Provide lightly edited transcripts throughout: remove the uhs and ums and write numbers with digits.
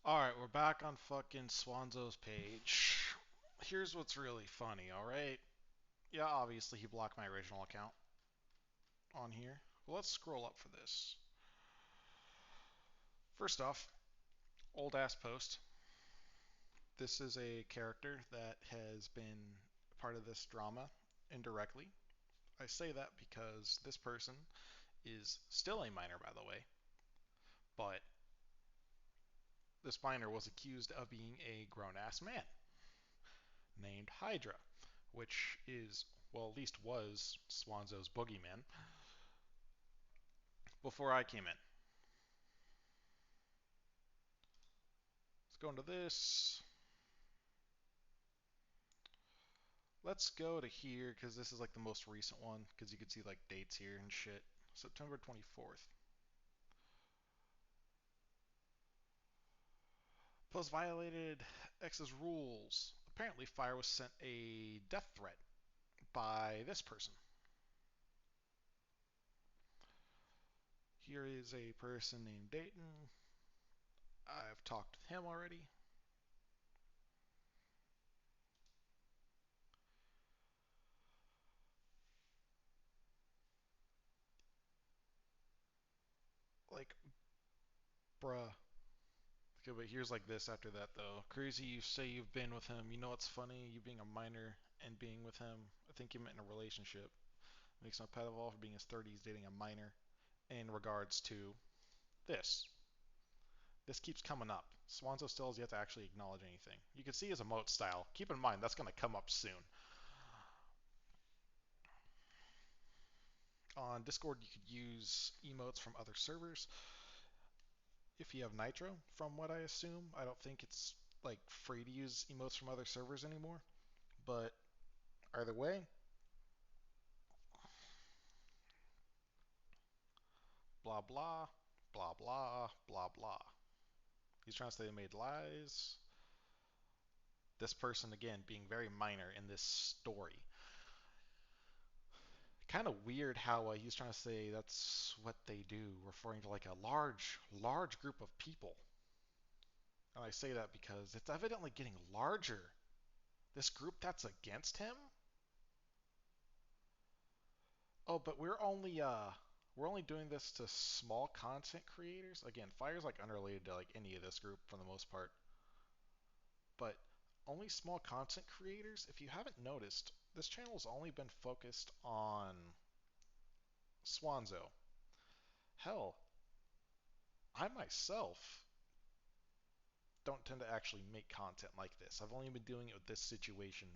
Alright, we're back on fucking Swanzo's page. Here's what's really funny, alright? Yeah, obviously he blocked my original account on here. Well, let's scroll up for this. First off, old ass post. This is a character that has been part of this drama indirectly. I say that because this person is still a minor, by the way, but this minor was accused of being a grown ass man named Hydra, which is, well, at least was Swanzo's boogeyman before I came in. Let's go into this. Let's go to here because this is like the most recent one because you can see like dates here and shit. September 24th. Post violated X's rules. Apparently, Fire was sent a death threat by this person. Here is a person named Dayton. I've talked to him already. Like, bruh. Okay, but here's like this after that though. Crazy, you say you've been with him. You know what's funny? You being a minor and being with him. I think you meant in a relationship. Makes no pedophile for being in his 30s dating a minor. In regards to this. This keeps coming up. Swanzo still has yet to actually acknowledge anything. You can see his emote style. Keep in mind, that's going to come up soon. On Discord, you could use emotes from other servers. If you have Nitro, from what I assume, I don't think it's like free to use emotes from other servers anymore. But either way, blah blah, blah blah, blah blah. He's trying to say they made lies. This person, again, being very minor in this story. Kind of weird how he's trying to say that's what they do, referring to like a large group of people. And I say that because it's evidently getting larger. This group that's against him? Oh, but we're only doing this to small content creators. Again, Fire's like unrelated to like any of this group for the most part. But only small content creators. If you haven't noticed, this channel's only been focused on Swanzo. Hell, I myself don't tend to actually make content like this. I've only been doing it with this situation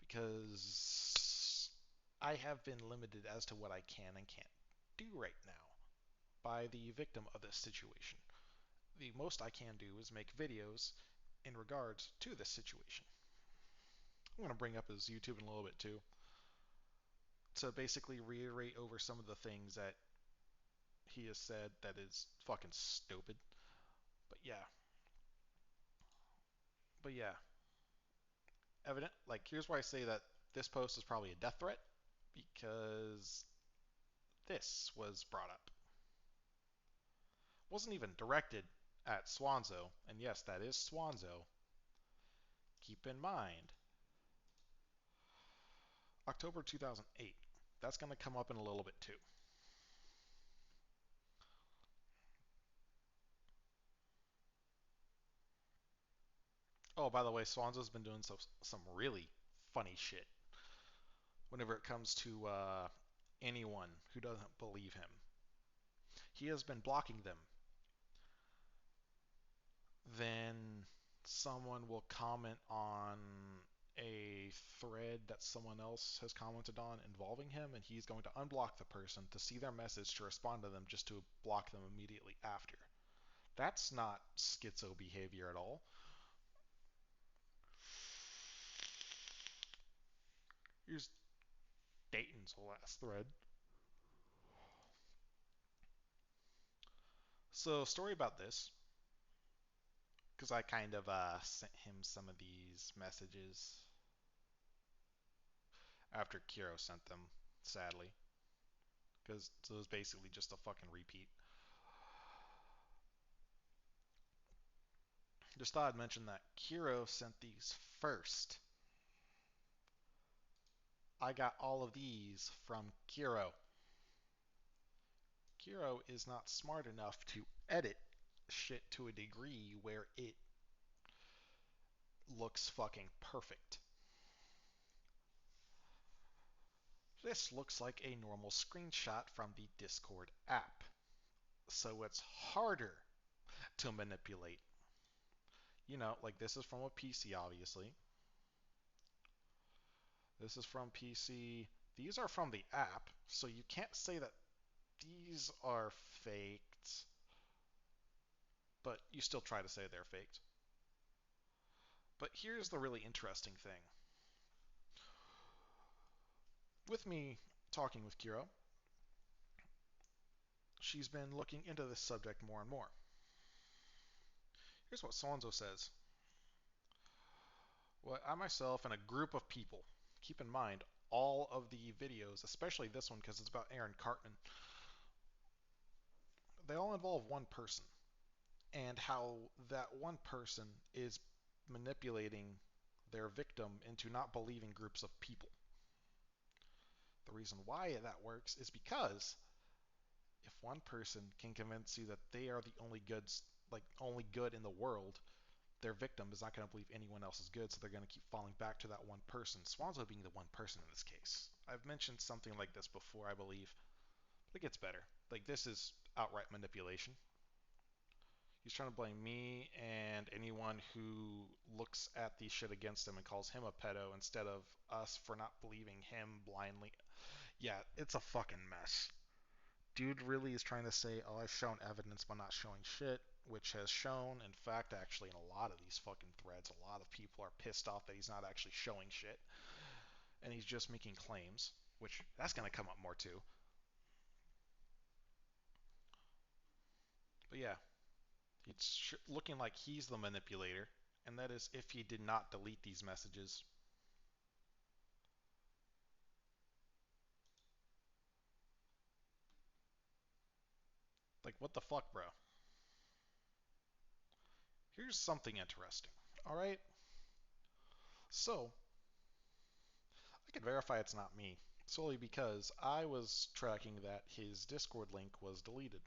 because I have been limited as to what I can and can't do right now by the victim of this situation. The most I can do is make videos in regards to this situation. I'm going to bring up his YouTube in a little bit too to basically reiterate over some of the things that he has said that is fucking stupid. But yeah, but yeah, evident. Like, here's why I say that this post is probably a death threat because this was brought up. Wasn't even directed at Swanzo, and yes, that is Swanzo. Keep in mind, October 2008. That's going to come up in a little bit too. Oh, by the way, Swanzo's been doing some really funny shit whenever it comes to anyone who doesn't believe him. He has been blocking them. Then someone will comment on a thread that someone else has commented on involving him, and he's going to unblock the person to see their message to respond to them just to block them immediately after. That's not schizo behavior at all. Here's Dayton's last thread. So, story about this, because I kind of sent him some of these messages after Kiro sent them, sadly, because it was basically just a fucking repeat. Just thought I'd mention that Kiro sent these first. I got all of these from Kiro. Kiro is not smart enough to edit shit to a degree where it looks fucking perfect. This looks like a normal screenshot from the Discord app, so it's harder to manipulate. Like this is from a PC, obviously. This is from PC. These are from the app, so you can't say that these are faked, but you still try to say they're faked. But here's the really interesting thing. With me talking with Kiro, she's been looking into this subject more and more. Here's what Swanzo says. Well, I myself and a group of people, keep in mind, all of the videos, especially this one because it's about Aaron Cartman, they all involve one person and how that one person is manipulating their victim into not believing groups of people. The reason why that works is because if one person can convince you that they are the only good in the world, their victim is not going to believe anyone else is good, so they're going to keep falling back to that one person. Swanzo being the one person in this case. I've mentioned something like this before, I believe, but it gets better. Like, this is outright manipulation. He's trying to blame me and anyone who looks at the shit against him and calls him a pedo instead of us for not believing him blindly. Yeah, it's a fucking mess. Dude really is trying to say, oh, I've shown evidence but not showing shit, which has shown, in fact, actually, in a lot of these fucking threads, a lot of people are pissed off that he's not actually showing shit, and he's just making claims, which that's going to come up more too. But yeah, it's looking like he's the manipulator, and that is if he did not delete these messages. Like, what the fuck, bro? Here's something interesting. All right. So, I can verify it's not me, solely because I was tracking that his Discord link was deleted.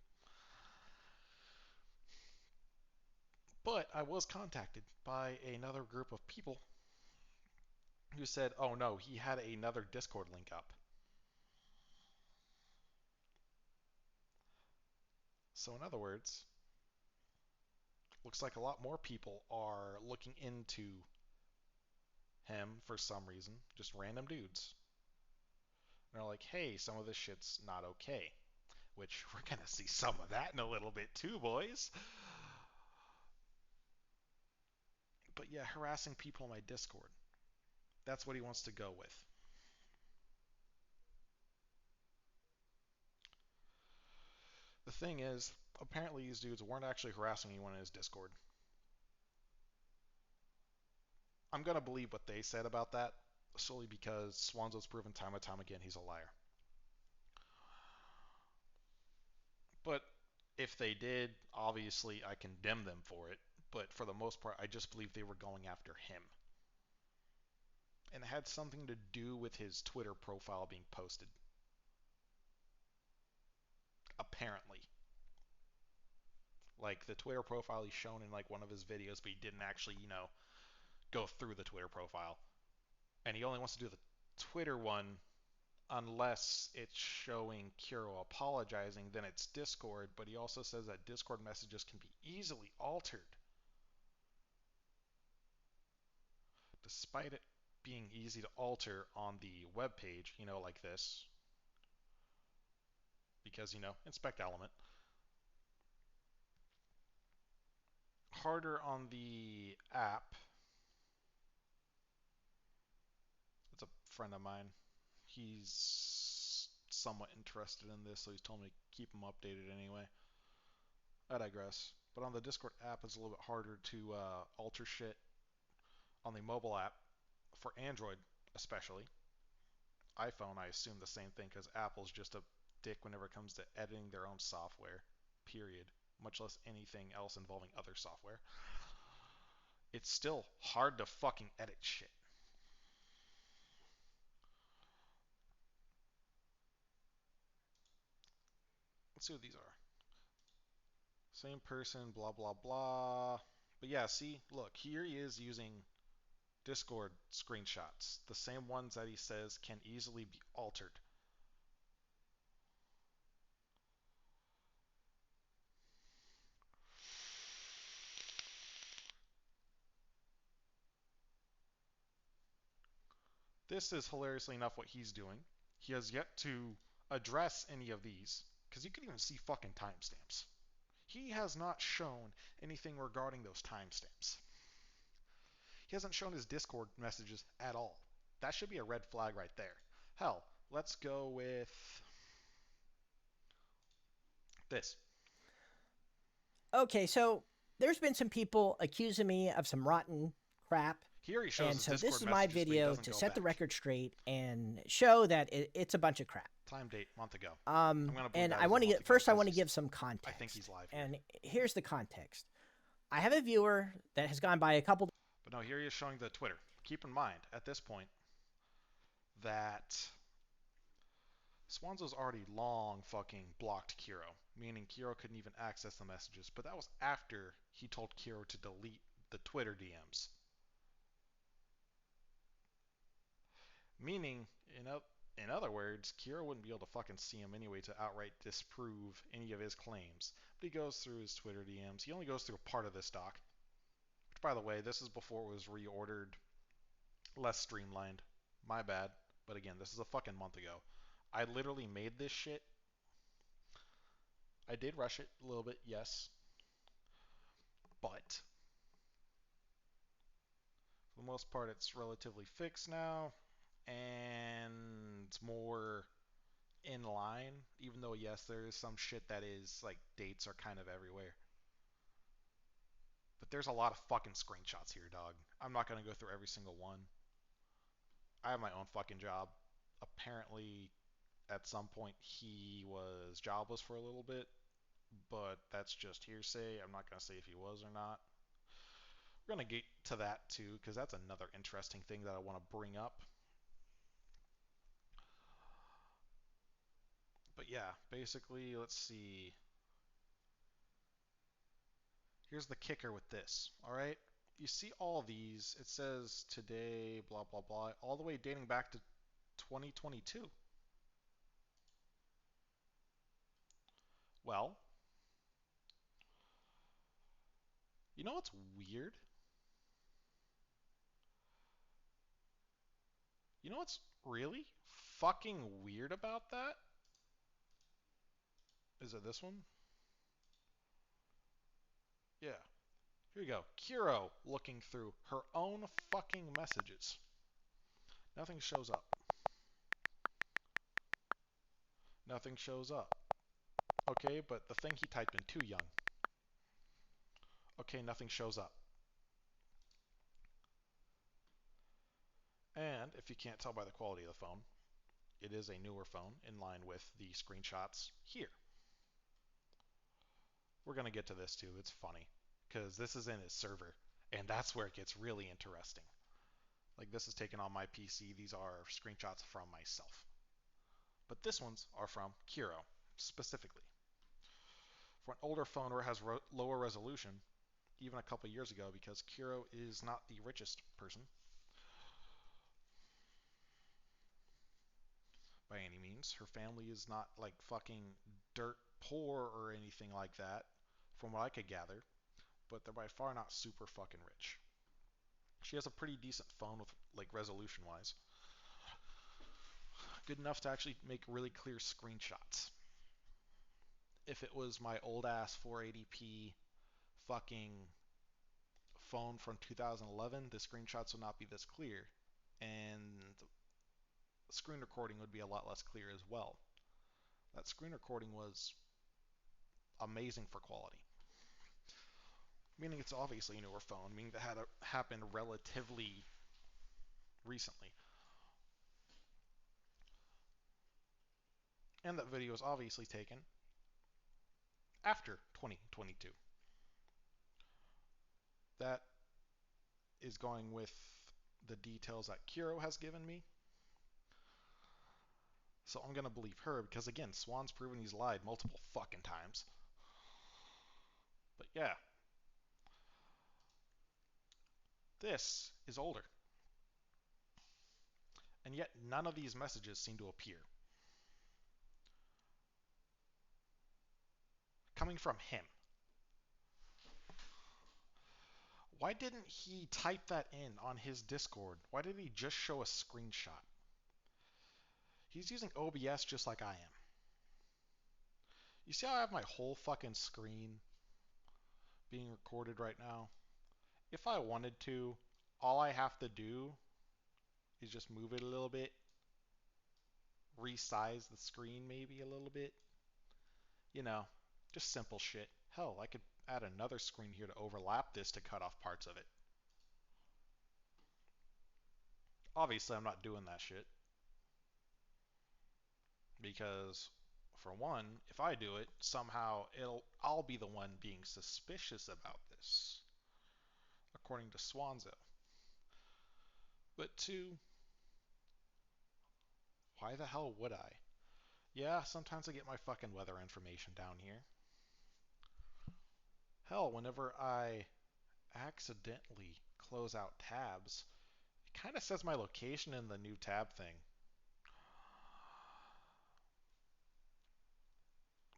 But I was contacted by another group of people who said, oh no, he had another Discord link up. So, in other words, looks like a lot more people are looking into him for some reason, just random dudes. And they're like, hey, some of this shit's not okay. Which we're going to see some of that in a little bit too, boys. But yeah, harassing people on my Discord. That's what he wants to go with. The thing is, apparently these dudes weren't actually harassing anyone in his Discord. I'm going to believe what they said about that, solely because Swanzo's proven time and time again he's a liar. But if they did, obviously I condemn them for it. But for the most part, I just believe they were going after him. And it had something to do with his Twitter profile being posted. Apparently. Like, the Twitter profile he's shown in like one of his videos, but he didn't actually, go through the Twitter profile. And he only wants to do the Twitter one unless it's showing Kuro apologizing, then it's Discord, but he also says that Discord messages can be easily altered. Despite it being easy to alter on the web page, like this, because, inspect element. Harder on the app. It's a friend of mine. He's somewhat interested in this, so he's told me to keep him updated anyway. I digress. But on the Discord app, it's a little bit harder to alter shit on the mobile app, for Android especially. iPhone, I assume the same thing because Apple's just a dick whenever it comes to editing their own software, period. Much less anything else involving other software. it's still hard to fucking edit shit. Let's see what these are. Same person, blah, blah, blah. But yeah, see, look, here he is using Discord screenshots, the same ones that he says can easily be altered. This is hilariously enough what he's doing. He has yet to address any of these, because you can even see fucking timestamps. He has not shown anything regarding those timestamps. He hasn't shown his Discord messages at all. That should be a red flag right there. Hell, let's go with this. Okay, so there's been some people accusing me of some rotten crap. Here he shows And his so this Discord is my messages, but he video doesn't to go set the back. record straight and show that it's a bunch of crap. Time date, month ago. I'm gonna believe And that I as a want to month get ago first. I because want to give some context. I think he's live here. And here's the context. I have a viewer that has gone by a couple. But no, here he is showing the Twitter. Keep in mind at this point that Swanzo's already long fucking blocked Kiro, meaning Kiro couldn't even access the messages. But that was after he told Kiro to delete the Twitter DMs. Meaning, in other words, Kiro wouldn't be able to fucking see him anyway to outright disprove any of his claims. But he goes through his Twitter DMs. He only goes through part of this doc. Which, by the way, this is before it was reordered, less streamlined. My bad. But again, this is a fucking month ago. I literally made this shit. I did rush it a little bit, yes. But for the most part, it's relatively fixed now. And it's more in line, even though, yes, there is some shit that is like dates are kind of everywhere. But there's a lot of fucking screenshots here, dog. I'm not going to go through every single one. I have my own fucking job. Apparently, at some point, he was jobless for a little bit, but that's just hearsay. I'm not going to say if he was or not. We're going to get to that too, because that's another interesting thing that I want to bring up. But yeah, basically, let's see. Here's the kicker with this, all right? You see all these, it says today, blah, blah, blah, all the way dating back to 2022. Well, you know what's weird? You know what's really fucking weird about that? Is it this one? Yeah. Here you go. Kiro looking through her own fucking messages. Nothing shows up. Nothing shows up. Okay, but the thing he typed in, too young. Okay, nothing shows up. And if you can't tell by the quality of the phone, it is a newer phone in line with the screenshots here. We're going to get to this too. It's funny because this is in his server, and that's where it gets really interesting. Like this is taken on my PC. These are screenshots from myself. But this ones are from Kiro specifically. For an older phone where it has lower resolution, even a couple years ago, because Kiro is not the richest person by any means. Her family is not like fucking dirt poor or anything like that, from what I could gather, but they're by far not super fucking rich. She has a pretty decent phone with like resolution wise. Good enough to actually make really clear screenshots. If it was my old ass 480p fucking phone from 2011, the screenshots would not be this clear. And screen recording would be a lot less clear as well. That screen recording was amazing for quality. Meaning it's obviously a newer phone, meaning that had happened relatively recently. And that video was obviously taken after 2022. That is going with the details that Kiro has given me. So I'm gonna believe her because again, Swan's proven he's lied multiple fucking times. But yeah, this is older. And yet none of these messages seem to appear. Coming from him. Why didn't he type that in on his Discord? Why did he just show a screenshot? He's using OBS just like I am. You see how I have my whole fucking screen being recorded right now? If I wanted to, all I have to do is just move it a little bit, resize the screen maybe a little bit. You know, just simple shit. Hell, I could add another screen here to overlap this to cut off parts of it. Obviously, I'm not doing that shit because for one, if I do it, somehow I'll be the one being suspicious about this, according to Swanzo. But two, why the hell would I? Yeah, sometimes I get my fucking weather information down here. Hell, whenever I accidentally close out tabs, it kind of says my location in the new tab thing.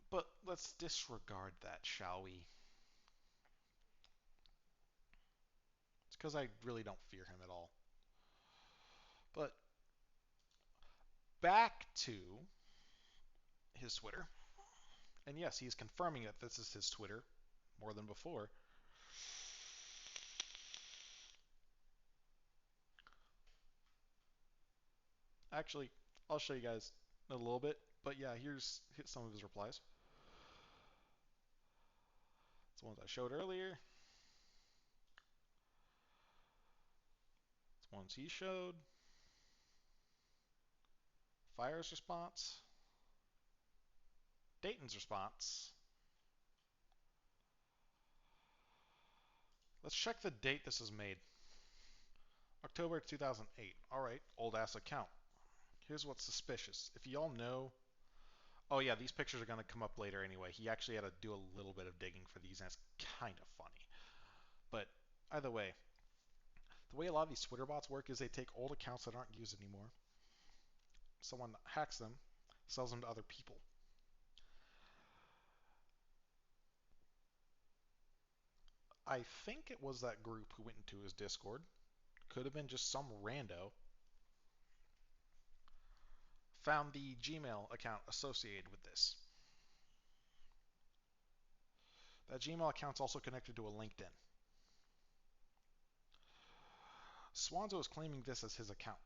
But let's disregard that, shall we? It's because I really don't fear him at all. But back to his Twitter. And yes, he is confirming that this is his Twitter more than before. Actually, I'll show you guys in a little bit. But yeah, here's some of his replies. It's the ones I showed earlier. It's ones he showed. Fire's response. Dayton's response. Let's check the date this is made. October 2008. Alright, old ass account. Here's what's suspicious. If y'all know. Oh, yeah, these pictures are going to come up later anyway. He actually had to do a little bit of digging for these, and it's kind of funny. But either way, the way a lot of these Twitter bots work is they take old accounts that aren't used anymore. Someone hacks them, sells them to other people. I think it was that group who went into his Discord. Could have been just some rando. Found the Gmail account associated with this. That Gmail account's also connected to a LinkedIn. Swanzo is claiming this as his account,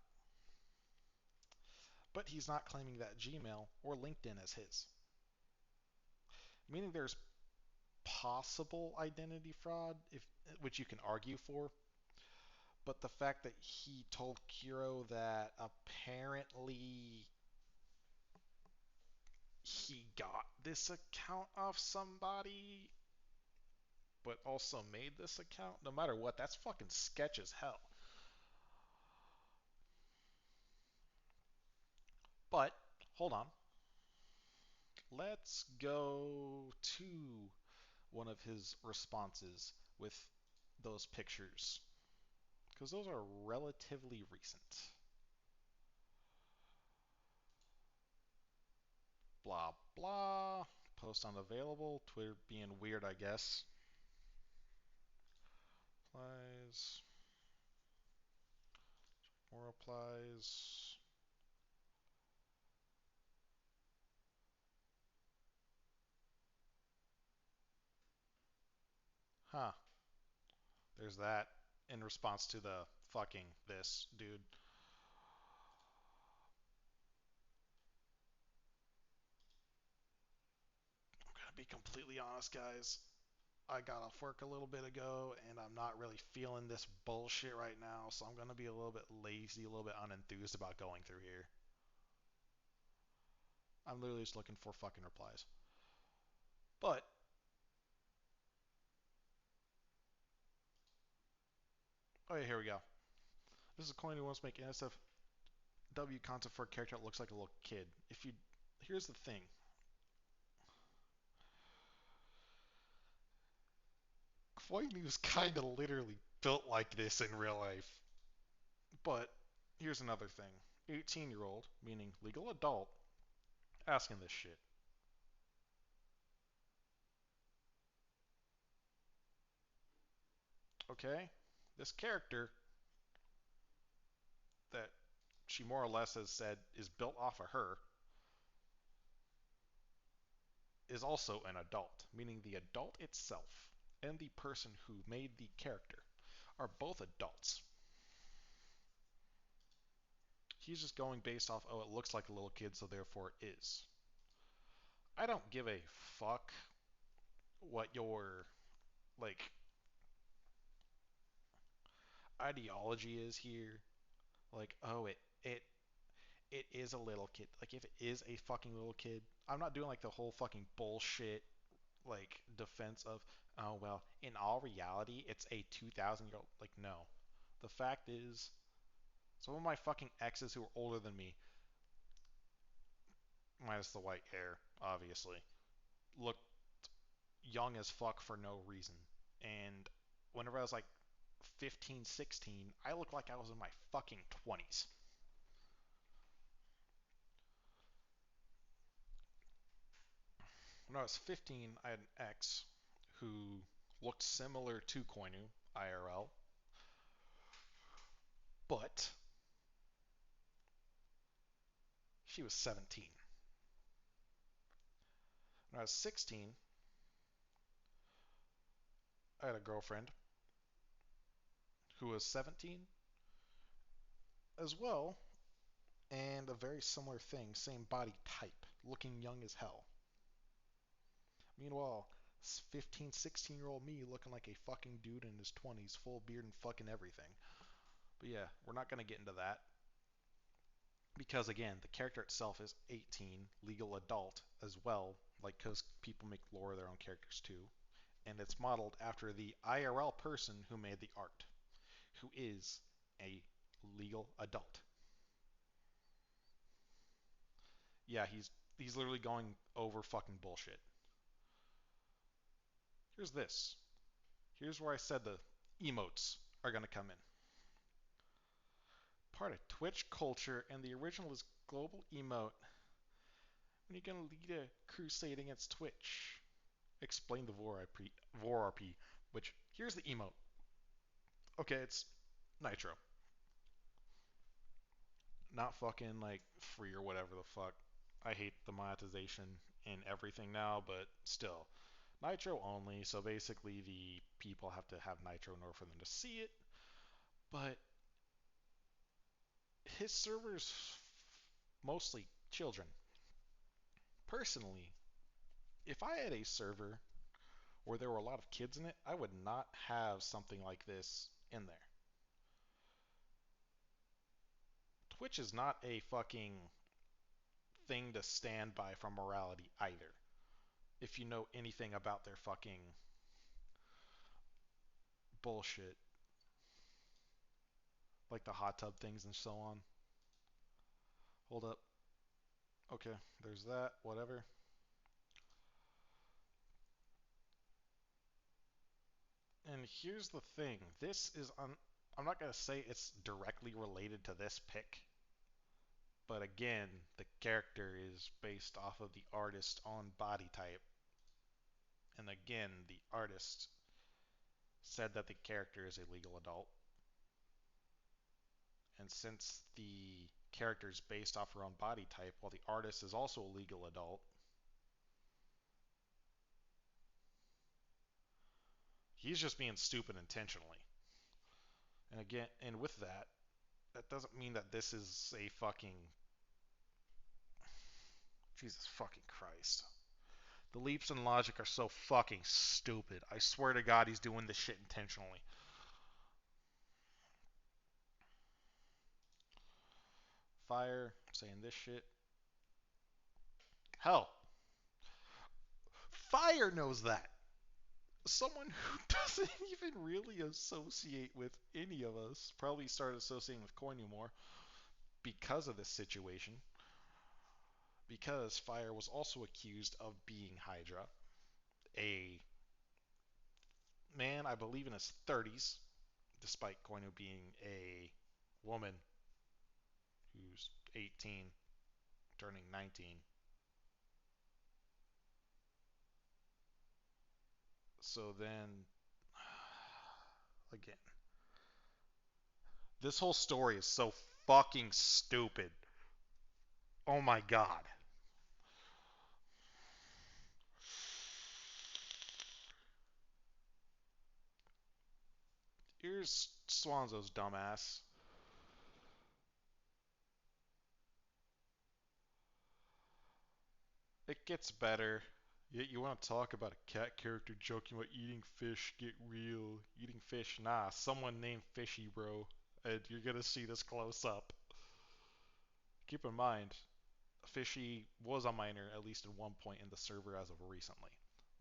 but he's not claiming that Gmail or LinkedIn as his. Meaning there's possible identity fraud, which you can argue for, but the fact that he told Kiro that apparently he got this account off somebody, but also made this account, no matter what, that's fucking sketch as hell. But, hold on. Let's go to one of his responses with those pictures, because those are relatively recent. Blah, blah. Post unavailable. Twitter being weird, I guess. Replies. More replies. Huh. There's that in response to the fucking this, dude. I'm gonna be completely honest, guys. I got off work a little bit ago and I'm not really feeling this bullshit right now, so I'm gonna be a little bit lazy, a little bit unenthused about going through here. I'm literally just looking for fucking replies. But Oh yeah, here we go. This is a coin who wants to make NSFW content for a character that looks like a little kid. If you, here's the thing. Koinu is kind of literally built like this in real life. But here's another thing. 18-year-old, meaning legal adult, asking this shit. Okay? This character that she more or less has said is built off of her is also an adult, meaning the adult itself and the person who made the character are both adults. He's just going based off, oh, it looks like a little kid, so therefore it is. I don't give a fuck what your, like, ideology is here. Like, oh, it is a little kid. Like, if it is a fucking little kid, I'm not doing like the whole fucking bullshit like defense of, oh well, in all reality it's a 2,000-year-old. Like, no, the fact is, some of my fucking exes who are older than me, minus the white hair obviously, look young as fuck for no reason. And whenever I was like 15, 16, I looked like I was in my fucking 20s. When I was 15, I had an ex who looked similar to Koinu IRL, but she was 17. When I was 16, I had a girlfriend who was 17 as well, and a very similar thing, same body type, looking young as hell. Meanwhile, 15, 16-year-old me looking like a fucking dude in his 20s, full beard and fucking everything. But yeah, we're not going to get into that because, again, the character itself is 18, legal adult as well, like, because people make lore of their own characters too. And it's modeled after the IRL person who made the art, who is a legal adult. Yeah, he's literally going over fucking bullshit. Here's this. Here's where I said the emotes are going to come in. Part of Twitch culture, and the original is global emote. When are you going to lead a crusade against Twitch? Explain the VORRP, which, here's the emote. Okay, it's Nitro. Not fucking like free or whatever the fuck. I hate the monetization in everything now, but still. Nitro only, so basically the people have to have Nitro in order for them to see it. But his server's mostly children. Personally, if I had a server where there were a lot of kids in it, I would not have something like this in there. Twitch is not a fucking thing to stand by for morality either. If you know anything about their fucking bullshit, like the hot tub things and so on. Hold up. Okay, there's that. Whatever. And here's the thing. I'm not going to say it's directly related to this pick, but again, the character is based off of the artist's own body type. And again, the artist said that the character is a legal adult. And since the character is based off her own body type, while the artist is also a legal adult, he's just being stupid intentionally. And again, and with that, that doesn't mean that this is a fucking Jesus fucking Christ. The leaps in logic are so fucking stupid. I swear to God, he's doing this shit intentionally. Fire, saying this shit. Hell, Fire knows that. someone who doesn't even really associate with any of us probably started associating with Koinu more because of this situation. Because Fire was also accused of being Hydra, a man, I believe, in his 30s, despite Koinu being a woman who's 18, turning 19. So then, again, this whole story is so fucking stupid. Oh my god. Here's Swanzo's dumbass. It gets better. You want to talk about a cat character joking about eating fish? Get real. Eating fish? Nah, someone named Fishy, bro. And you're gonna see this close up. Keep in mind, Fishy was a minor at least at one point in the server as of recently.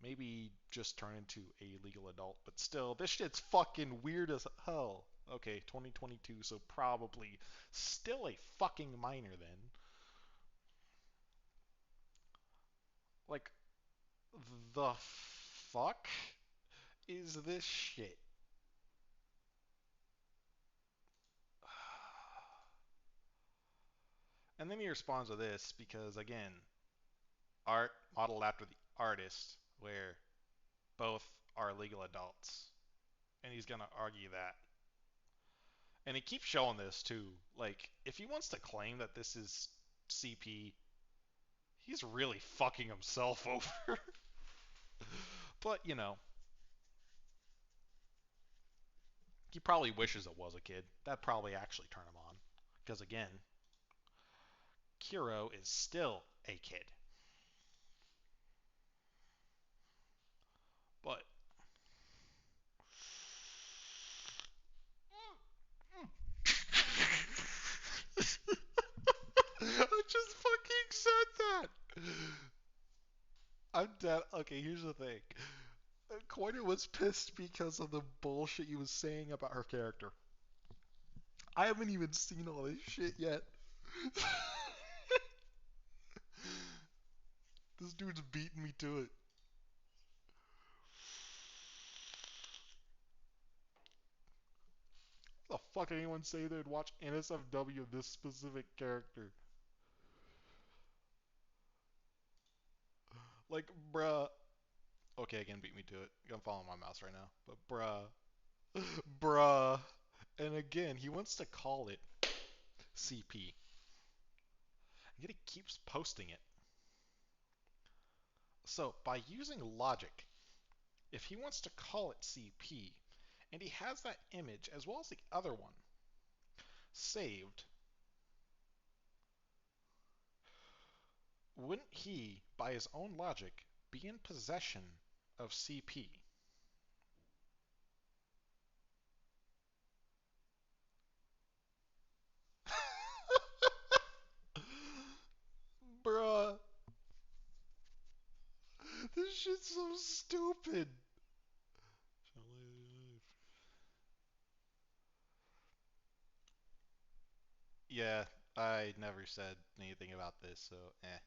Maybe just turned into a legal adult, but still, this shit's fucking weird as hell. Okay, 2022, so probably still a fucking minor then. Like, the fuck is this shit? And then he responds with this because, again, art modeled after the artist, where both are legal adults. And he's gonna argue that. And he keeps showing this too. Like, if he wants to claim that this is CP, he's really fucking himself over. But, he probably wishes it was a kid. That'd probably actually turn him on. Because, again, Kiro is still a kid. But I just fucking said that. I'm dead. Okay, here's the thing. Coiner was pissed because of the bullshit he was saying about her character. I haven't even seen all this shit yet. This dude's beating me to it. How the fuck did anyone say they'd watch NSFW of this specific character? Like, bruh. Okay, again, beat me to it. I'm following my mouse right now. But bruh. Bruh. And again, he wants to call it CP. And yet he keeps posting it. So, by using logic, if he wants to call it CP, and he has that image as well as the other one saved, wouldn't he, by his own logic, be in possession of CP? Bruh, this shit's so stupid. Yeah, I never said anything about this, so eh.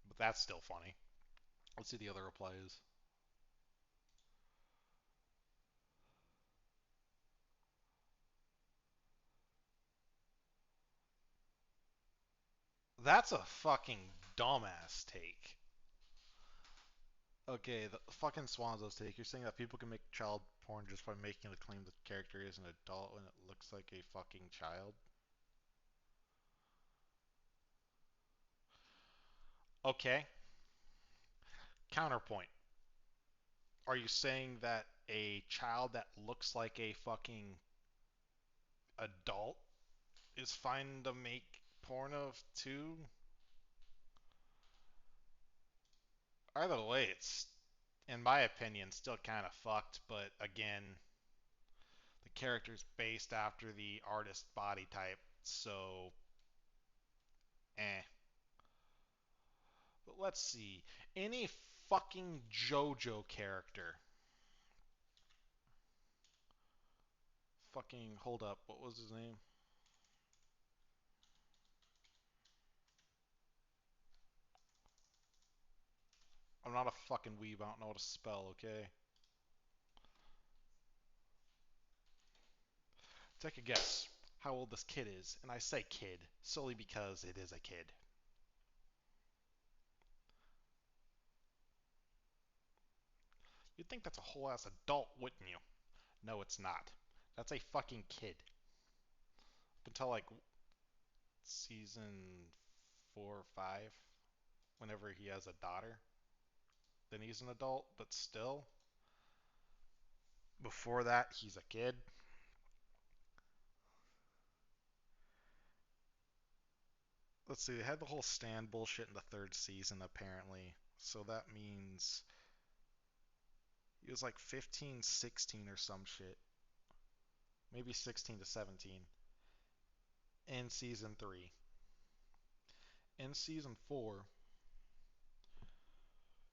But that's still funny. Let's see the other replies. That's a fucking dumbass take. Okay, the fucking Swanzo's take. You're saying that people can make child porn just by making the claim the character is an adult when it looks like a fucking child? Okay. Counterpoint. Are you saying that a child that looks like a fucking adult is fine to make porn of too? Either way, it's, in my opinion, still kind of fucked, but again, the character's based after the artist's body type, so eh. But let's see. Any fucking JoJo character. Fucking hold up, what was his name? I'm not a fucking weeb. I don't know how to spell. Okay, take a guess how old this kid is, and I say kid solely because it is a kid. You'd think that's a whole ass adult, wouldn't you? No, it's not. That's a fucking kid. Up until like season 4 or 5, whenever he has a daughter, then he's an adult. But still, before that, he's a kid. Let's see. They had the whole stand bullshit in the third season, apparently. So that means he was like 15, 16 or some shit. Maybe 16 to 17 in season 3. In season 4,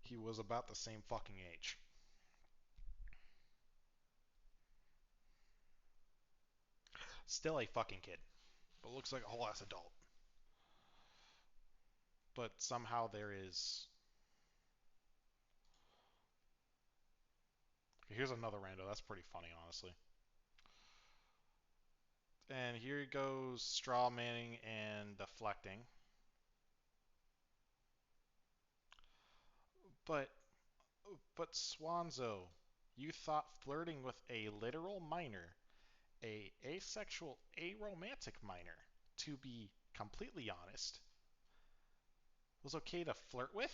he was about the same fucking age. Still a fucking kid, but looks like a whole ass adult. But somehow there is. Here's another rando. That's pretty funny, honestly. And here goes straw manning and deflecting. But Swanzo, you thought flirting with a literal minor, a asexual, aromantic minor, to be completely honest, was okay to flirt with?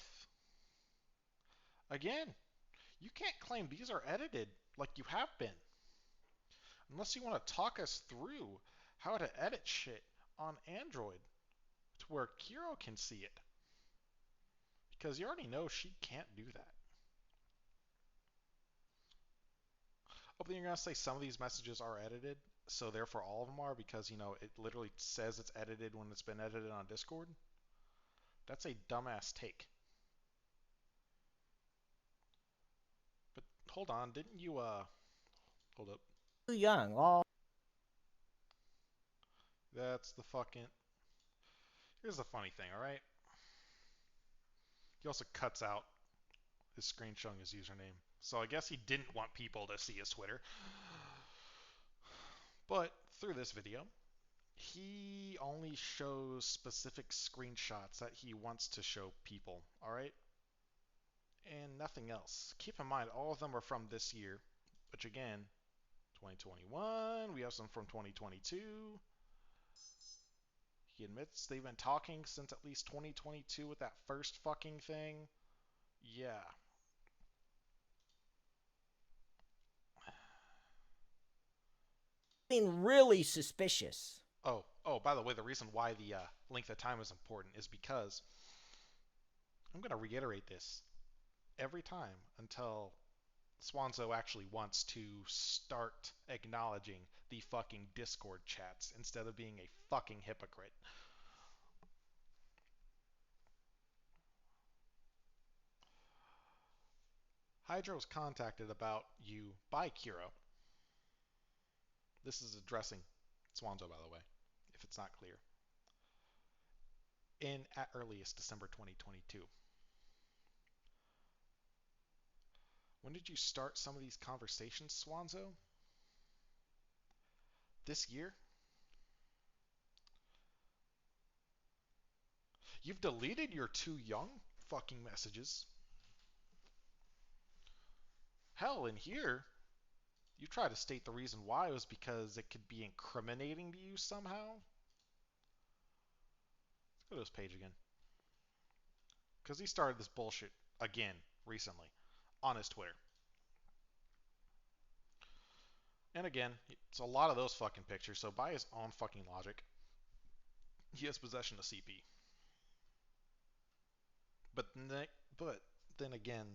Again, you can't claim these are edited like you have been. Unless you want to talk us through how to edit shit on Android to where Kiro can see it. Because you already know she can't do that. Oh, then you're going to say some of these messages are edited, so therefore all of them are because, it literally says it's edited when it's been edited on Discord? That's a dumbass take. But hold on, didn't you, hold up. Too young. All That's the fucking. Here's the funny thing, alright? He also cuts out his screen showing his username. So I guess he didn't want people to see his Twitter. But through this video, he only shows specific screenshots that he wants to show people, alright? And nothing else. Keep in mind, all of them are from this year, which again, 2021, we have some from 2022. He admits they've been talking since at least 2022 with that first fucking thing. Yeah. being really suspicious. By the way, the reason why the length of time is important is because I'm going to reiterate this every time until Swanzo actually wants to start acknowledging the fucking Discord chats instead of being a fucking hypocrite. Hydra was contacted about you by Kiro. This is addressing Swanzo, by the way, if it's not clear. In at earliest December 2022. When did you start some of these conversations, Swanzo? This year? You've deleted your too young fucking messages. Hell, in here, you try to state the reason why it was because it could be incriminating to you somehow. Let's go to his page again. Because he started this bullshit again recently on his Twitter. And again, it's a lot of those fucking pictures, so by his own fucking logic, he has possession of CP. But then again,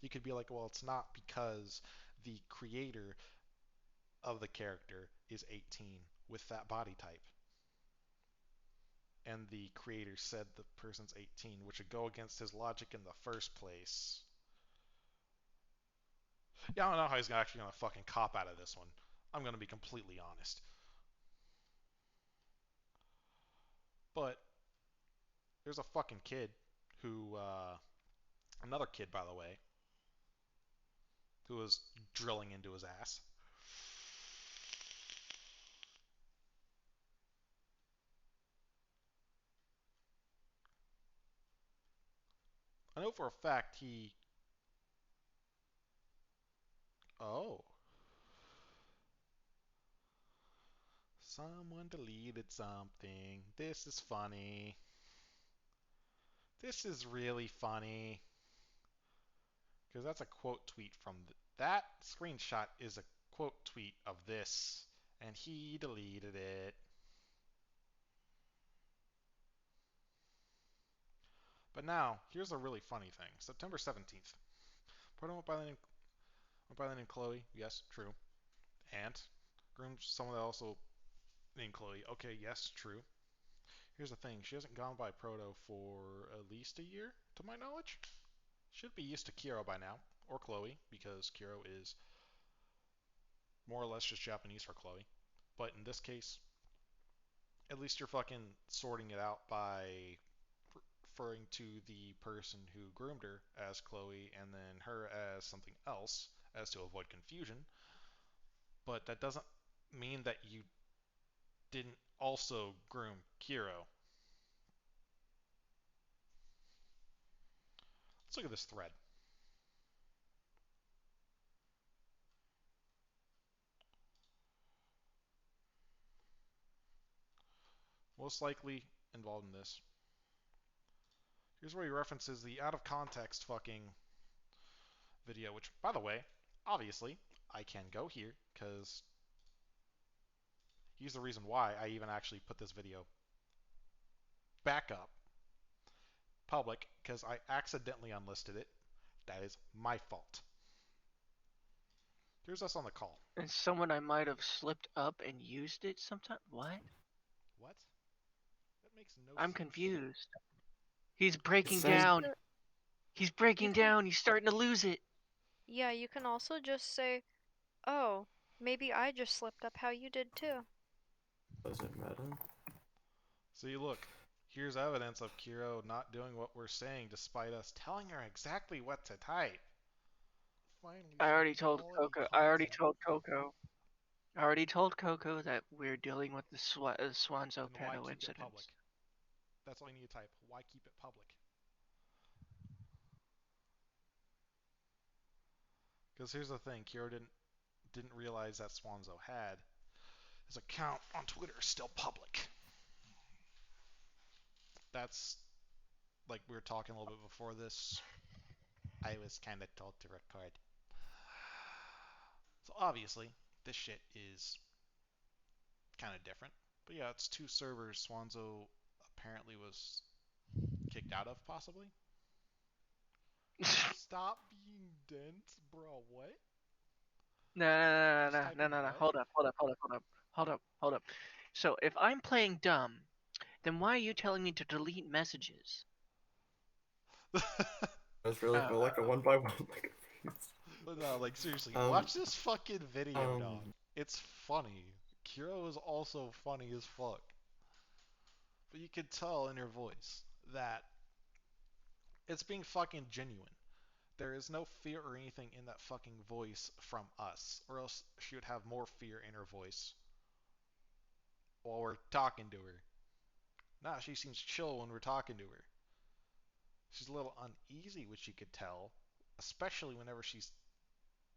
you could be like, well, it's not because the creator of the character is 18 with that body type. And the creator said the person's 18, which would go against his logic in the first place. Yeah, I don't know how he's actually gonna fucking cop out of this one. I'm gonna be completely honest. But there's a fucking kid who, another kid, by the way, who was drilling into his ass. I know for a fact he. Oh. Someone deleted something. This is funny. This is really funny. Because that's a quote tweet from. That screenshot is a quote tweet of this. And he deleted it. But now, here's a really funny thing. September 17th. Pardon went by the name Chloe. Yes, true. And groomed someone also named Chloe. Okay, yes, true. Here's the thing. She hasn't gone by Proto for at least a year, to my knowledge. Should be used to Kiro by now. Or Chloe, because Kiro is more or less just Japanese for Chloe. But in this case, at least you're fucking sorting it out by referring to the person who groomed her as Chloe and then her as something else as to avoid confusion. But that doesn't mean that you didn't also groom Kiro. Let's look at this thread. Most likely involved in this. Here's where he references the out of context fucking video, which, by the way, obviously, I can go here because he's the reason why I even actually put this video back up public because I accidentally unlisted it. That is my fault. Here's us on the call. And someone I might have slipped up and used it sometime. What? What? That makes no I'm sense. confused. He's It breaking says down. He's you breaking can, down. He's starting to lose it. yeah, you can also just say, oh, maybe I just slipped up how you did too. doesn't matter. See, look. Here's evidence of Kiro not doing what we're saying despite us telling her exactly what to type. Finally, I some already told quality Coco. I already content. told Coco. I already told Coco that we're dealing with the Swanzo Then why pedo keep it incidents. public? That's all you need to type. Why keep it public? Because here's the thing, Kiro didn't realize that Swanzo had his account on Twitter still public. That's like we were talking a little bit before this. I was kind of told to record. So obviously, this shit is kind of different. But yeah, it's two servers Swanzo apparently was kicked out of, possibly. Stop being dense, bro. What? Just typing No. what? Hold up. So if I'm playing dumb, then why are you telling me to delete messages? That's really Uh, cool, like a one by one, like a piece. No, like seriously, Um, watch this fucking video, dog. um, It's funny. Kiro is also funny as fuck. But you could tell in her voice that it's being fucking genuine. There is no fear or anything in that fucking voice from us, or else she would have more fear in her voice while we're talking to her. Nah, she seems chill when we're talking to her. She's a little uneasy, which you could tell, especially whenever she's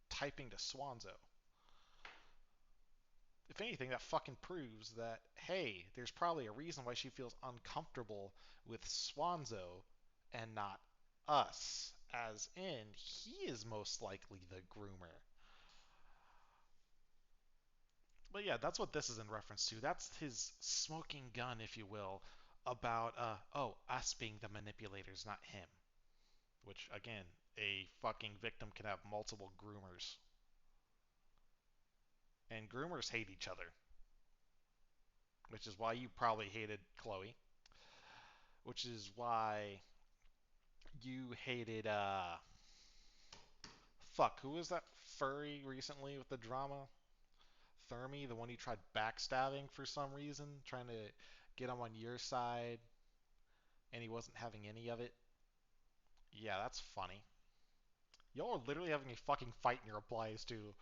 typing to Swanzo. If anything, that fucking proves that, hey, there's probably a reason why she feels uncomfortable with Swanzo and not us. As in, he is most likely the groomer. But yeah, that's what this is in reference to. That's his smoking gun, if you will, about, us being the manipulators, not him. Which, again, a fucking victim can have multiple groomers. And groomers hate each other. Which is why you probably hated Chloe. Which is why you hated, Fuck, who was that furry recently with the drama? Thermy, the one you tried backstabbing for some reason, trying to get him on your side, and he wasn't having any of it. Yeah, that's funny. Y'all are literally having a fucking fight in your replies too.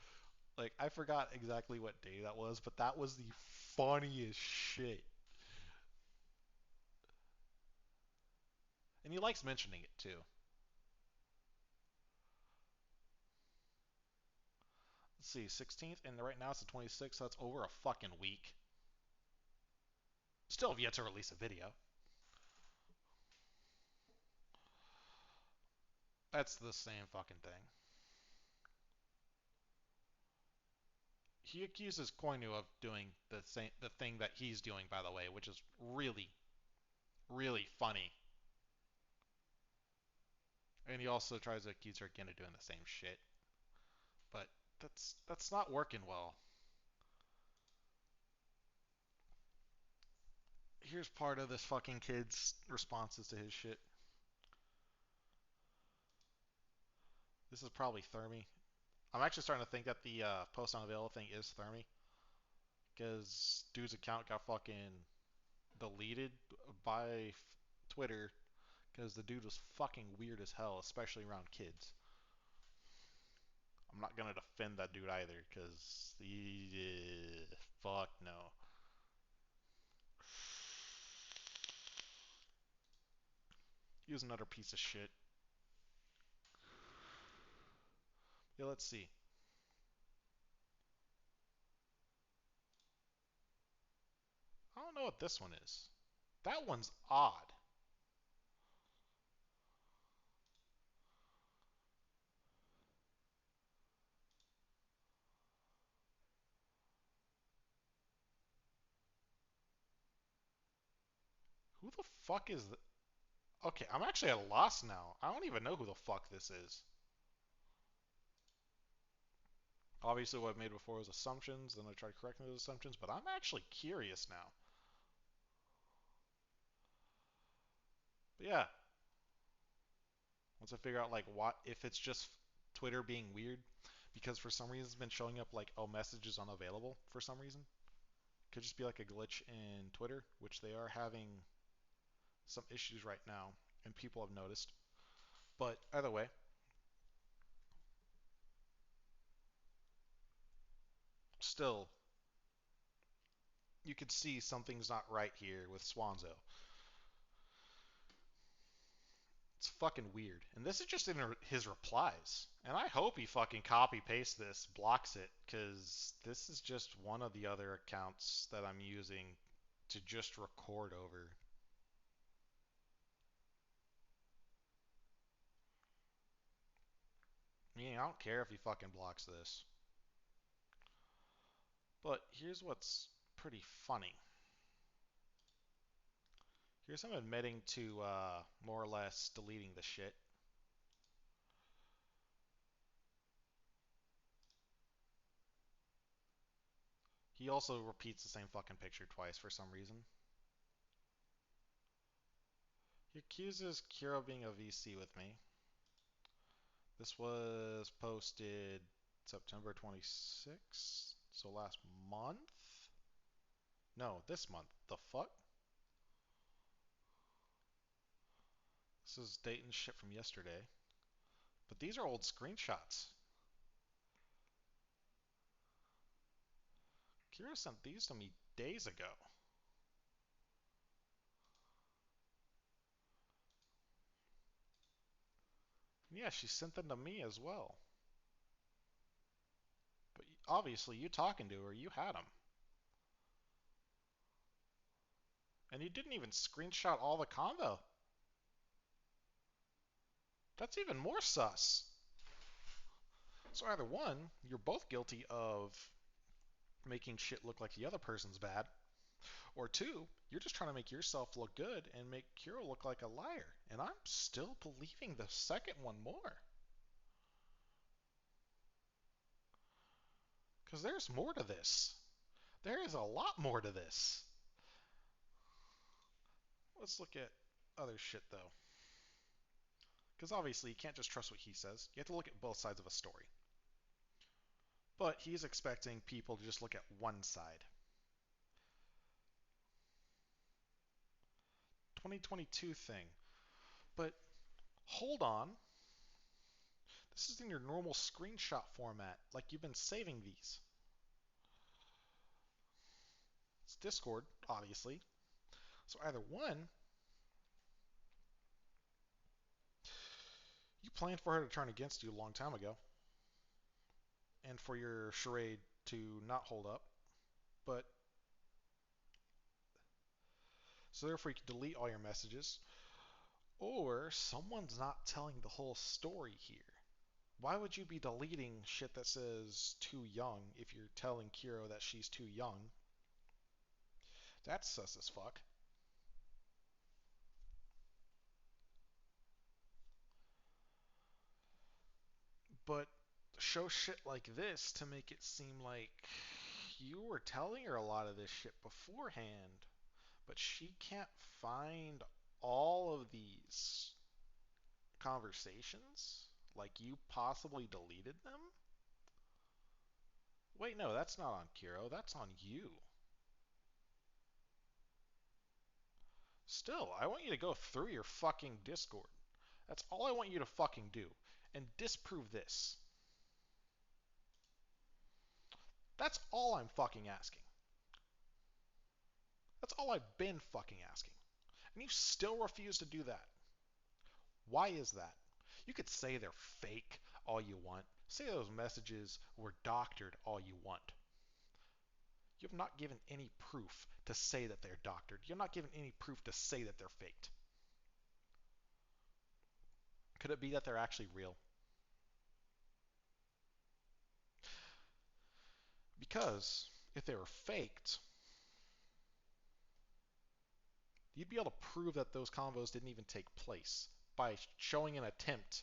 Like, I forgot exactly what day that was, but that was the funniest shit. And he likes mentioning it too. Let's see, 16th, and right now it's the 26th, so that's over a fucking week. Still have yet to release a video. That's the same fucking thing. He accuses Koinu of doing the thing that he's doing, by the way, which is really, really funny. And he also tries to accuse her again of doing the same shit. But that's not working well. Here's part of this fucking kid's responses to his shit. This is probably Thermy. I'm actually starting to think that the post unavailable thing is Thermy. Because dude's account got fucking deleted by Twitter because the dude was fucking weird as hell, especially around kids. I'm not gonna defend that dude either, because fuck no. He was another piece of shit. Yeah, let's see. I don't know what this one is. That one's odd. Who the fuck is the... Okay, I'm actually at a loss now. I don't even know who the fuck this is. Obviously what I made before was assumptions, then I tried correcting those assumptions, but I'm actually curious now. But yeah, once I figure out like what if it's just Twitter being weird, because for some reason it's been showing up like, oh, message is unavailable for some reason. Could just be like a glitch in Twitter, which they are having some issues right now, and people have noticed. But either way, still, you could see something's not right here with Swanzo. It's fucking weird. And this is just in his replies. And I hope he fucking copy pastes this, blocks it, because this is just one of the other accounts that I'm using to just record over. I mean, I don't care if he fucking blocks this. But here's what's pretty funny. Here's him admitting to more or less deleting the shit. He also repeats the same fucking picture twice for some reason. He accuses Kiro of being a VC with me. This was posted September 26th, so last month? No, this month. The fuck? This is dating shit from yesterday. But these are old screenshots. Kira sent these to me days ago. Yeah, she sent them to me as well. But obviously, you talking to her, you had them. And you didn't even screenshot all the convo. That's even more sus. So either one, you're both guilty of making shit look like the other person's bad, or two, you're just trying to make yourself look good and make Kiro look like a liar. And I'm still believing the second one more. Because there's more to this. There is a lot more to this. Let's look at other shit though. Because obviously you can't just trust what he says. You have to look at both sides of a story. But he's expecting people to just look at one side. 2022 thing. But hold on. This is in your normal screenshot format, like you've been saving these. It's Discord, obviously. So either one, you planned for her to turn against you a long time ago, and for your charade to not hold up, but so therefore you can delete all your messages, or someone's not telling the whole story here. Why would you be deleting shit that says too young if you're telling Kiro that she's too young? That's sus as fuck. But show shit like this to make it seem like you were telling her a lot of this shit beforehand, but she can't find all of these conversations? Like you possibly deleted them? Wait, no, that's not on Kiro, that's on you. Still, I want you to go through your fucking Discord. That's all I want you to fucking do. And disprove this. That's all I'm fucking asking. That's all I've been fucking asking. And you still refuse to do that. Why is that? You could say they're fake all you want. Say those messages were doctored all you want. You have not given any proof to say that they're doctored. You're not given any proof to say that they're faked. Could it be that they're actually real? Because if they were faked, you'd be able to prove that those convos didn't even take place by showing an attempt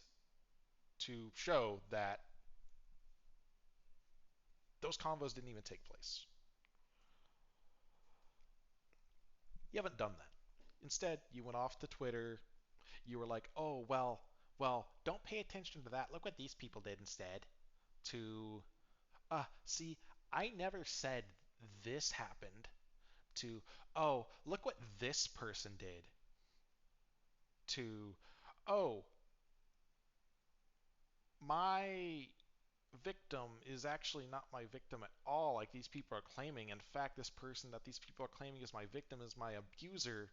to show that those convos didn't even take place. You haven't done that. Instead, you went off to Twitter. You were like, oh, well, don't pay attention to that. Look what these people did instead. To, see, I never said this happened. To, oh, look what this person did. To, oh, my victim is actually not my victim at all, like these people are claiming. In fact, this person that these people are claiming is my victim is my abuser.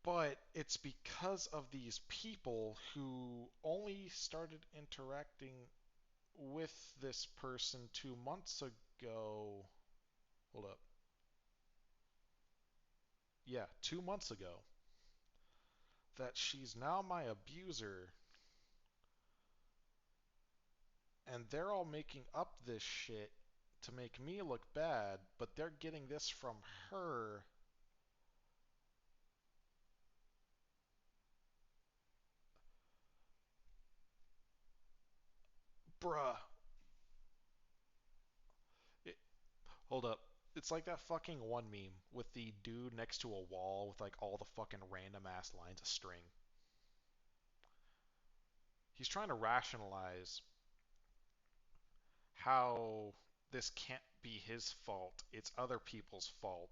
But it's because of these people who only started interacting with this person 2 months ago. Hold up. Yeah, 2 months ago. That she's now my abuser. And they're all making up this shit to make me look bad, but they're getting this from her. Bruh. It, hold up. It's like that fucking one meme with the dude next to a wall with like all the fucking random ass lines of string. He's trying to rationalize how this can't be his fault, it's other people's fault,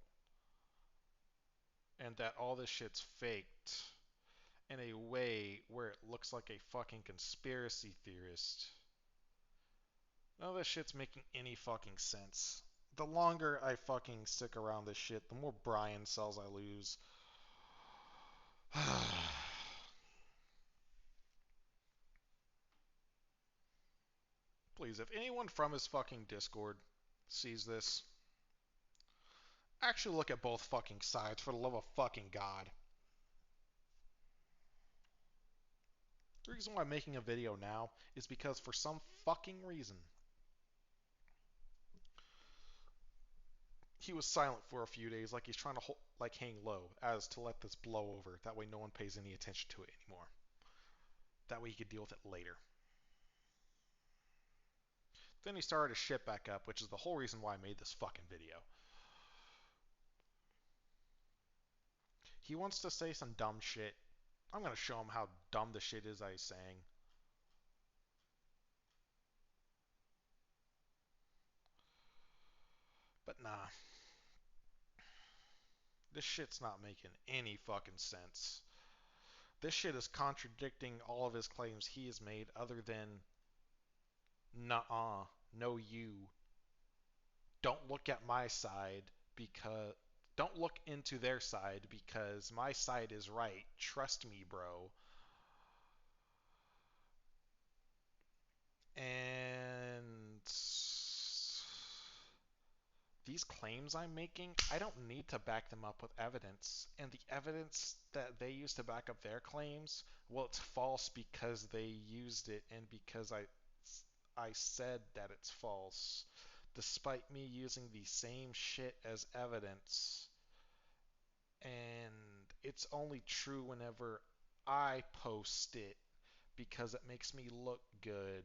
and that all this shit's faked in a way where it looks like a fucking conspiracy theorist. None of this shit's making any fucking sense. The longer I fucking stick around this shit, the more Brian cells I lose. Please, if anyone from his fucking Discord sees this, actually look at both fucking sides for the love of fucking God. The reason why I'm making a video now is because for some fucking reason, he was silent for a few days, like he's trying to hang low, as to let this blow over. That way no one pays any attention to it anymore. That way he could deal with it later. Then he started his shit back up, which is the whole reason why I made this fucking video. He wants to say some dumb shit. I'm gonna show him how dumb the shit is he's saying. But nah. This shit's not making any fucking sense. This shit is contradicting all of his claims he has made other than nuh-uh, no you. Don't look at my side because don't look into their side because my side is right. Trust me, bro. And these claims I'm making, I don't need to back them up with evidence. And the evidence that they use to back up their claims, well, it's false because they used it and because I said that it's false, despite me using the same shit as evidence. And it's only true whenever I post it because it makes me look good.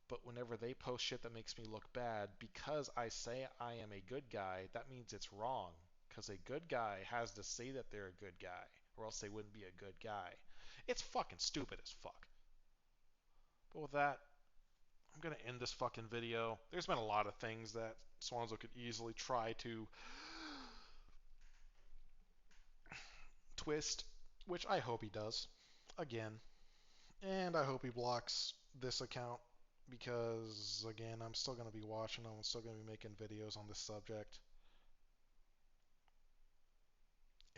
But whenever they post shit that makes me look bad, because I say I am a good guy, that means it's wrong. Because a good guy has to say that they're a good guy, or else they wouldn't be a good guy. It's fucking stupid as fuck. But with that, I'm gonna end this fucking video. There's been a lot of things that Swanzo could easily try to twist, which I hope he does. Again. And I hope he blocks this account because, again, I'm still going to be watching them. I'm still going to be making videos on this subject.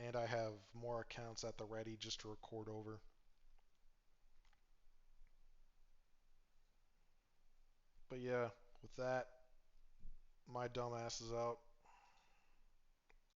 And I have more accounts at the ready just to record over. But yeah, with that, my dumb ass is out.